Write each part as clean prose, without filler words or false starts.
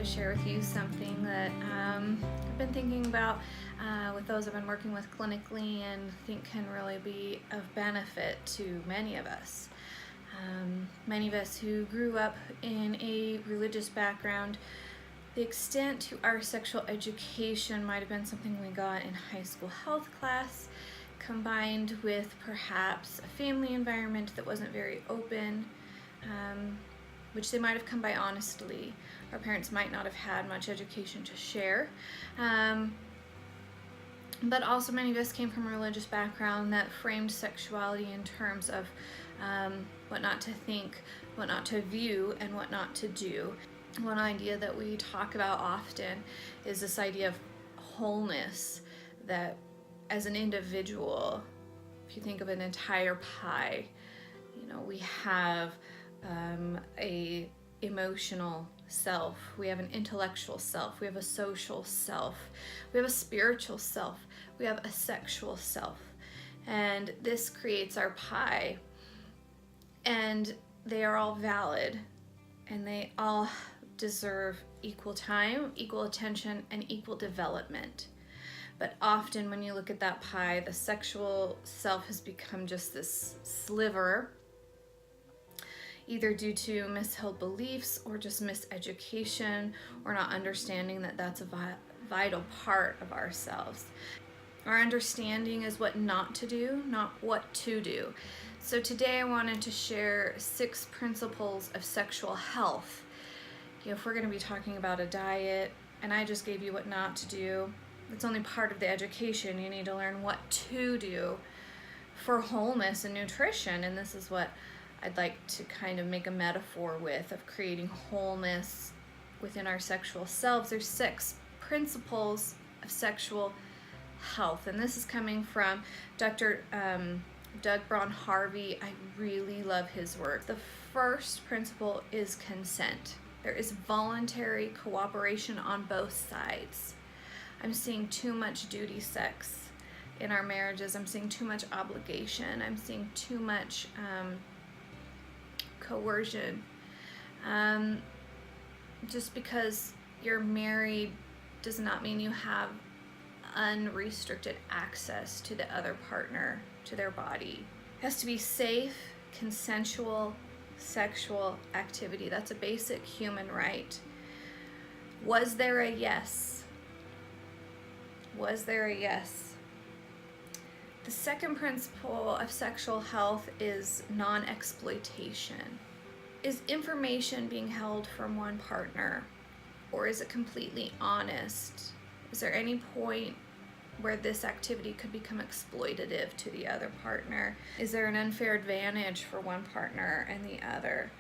to share with you something that I've been thinking about with those I've been working with clinically and think can really be of benefit to many of us. Many of us who grew up in a religious background, the extent to our sexual education might have been something we got in high school health class, combined with perhaps a family environment that wasn't very open, which they might have come by honestly. Our parents might not have had much education to share. But also many of us came from a religious background that framed sexuality in terms of what not to think, what not to view, and what not to do. One idea that we talk about often is this idea of wholeness, that as an individual, if you think of an entire pie, we have a emotional self, we have an intellectual self, we have a social self, we have a spiritual self, we have a sexual self, and this creates our pie, and they are all valid, and they all deserve equal time, equal attention, and equal development. But often when you look at that pie, the sexual self has become just this sliver, either due to misheld beliefs or just miseducation or not understanding that that's a vital part of ourselves. Our understanding is what not to do, not what to do. So today I wanted to share 6 principles of sexual health. If we're going to be talking about a diet, and I just gave you what not to do, it's only part of the education. You need to learn what to do for wholeness and nutrition, and this is what I'd like to kind of make a metaphor with, of creating wholeness within our sexual selves. There's 6 principles of sexual health, and this is coming from Dr. Doug Braun-Harvey. I really love his work. The first principle is consent. There is voluntary cooperation on both sides. I'm seeing too much duty sex in our marriages. I'm seeing too much obligation. I'm seeing too much coercion. Just because you're married does not mean you have unrestricted access to the other partner, to their body. It has to be safe, consensual, sexual activity. That's a basic human right. Was there a yes? Was there a yes? The second principle of sexual health is non-exploitation. Is information being held from one partner, or is it completely honest? Is there any point where this activity could become exploitative to the other partner? Is there an unfair advantage for one partner and the other?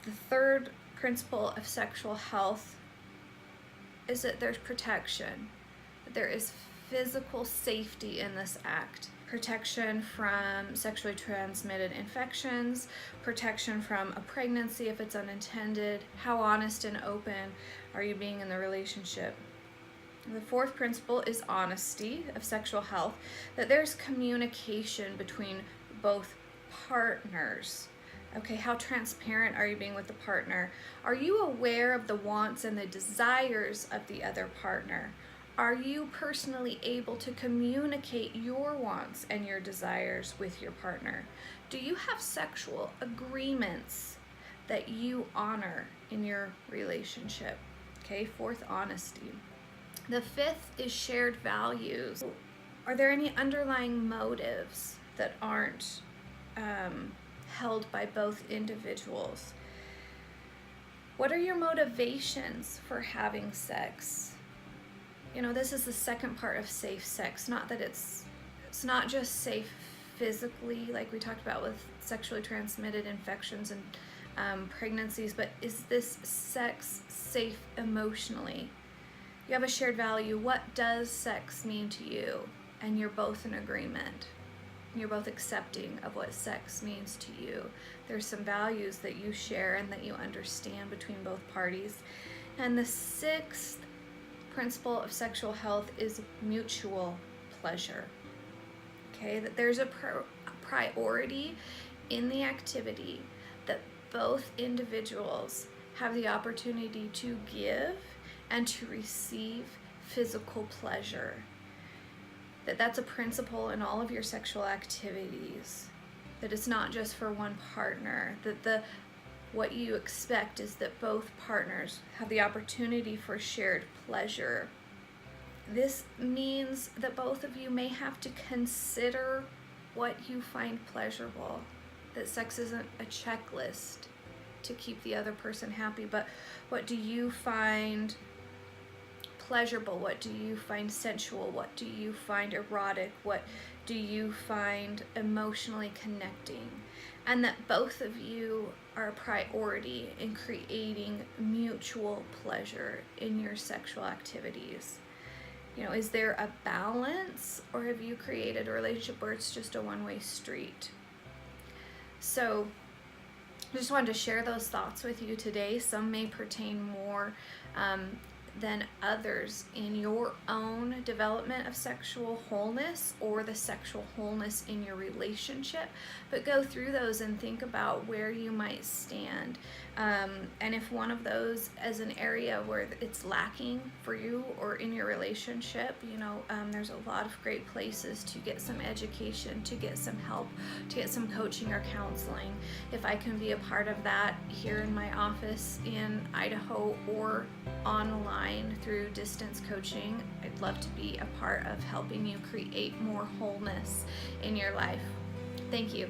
The third principle of sexual health is that there's protection, that there is physical safety in this act. Protection from sexually transmitted infections, protection from a pregnancy if it's unintended. How honest and open are you being in the relationship? The fourth principle is honesty of sexual health, that there's communication between both partners. Okay, how transparent are you being with the partner? Are you aware of the wants and the desires of the other partner? Are you personally able to communicate your wants and your desires with your partner? Do you have sexual agreements that you honor in your relationship? Okay, fourth, honesty. The fifth is shared values. Are there any underlying motives that aren't held by both individuals? What are your motivations for having sex? This is the second part of safe sex. Not that it's not just safe physically, like we talked about with sexually transmitted infections and pregnancies, but is this sex safe emotionally? You have a shared value. What does sex mean to you? And you're both in agreement. You're both accepting of what sex means to you. There's some values that you share and that you understand between both parties. And the sixth principle of sexual health is mutual pleasure. Okay, that there's a priority in the activity, that both individuals have the opportunity to give and to receive physical pleasure. That's a principle in all of your sexual activities. That it's not just for one partner. That what you expect is that both partners have the opportunity for shared pleasure. This means that both of you may have to consider what you find pleasurable. That sex isn't a checklist to keep the other person happy, but what do you find pleasurable? What do you find sensual? What do you find erotic? What do you find emotionally connecting? And that both of you are a priority in creating mutual pleasure in your sexual activities. You know, is there a balance, or have you created a relationship where it's just a one-way street? So I just wanted to share those thoughts with you today. Some may pertain more than others in your own development of sexual wholeness or the sexual wholeness in your relationship, but go through those and think about where you might stand, and if one of those is an area where it's lacking for you or in your relationship, you know, there's a lot of great places to get some education, to get some help, to get some coaching or counseling. If I can be a part of that here in my office in Idaho or online through distance coaching, I'd love to be a part of helping you create more wholeness in your life. Thank you.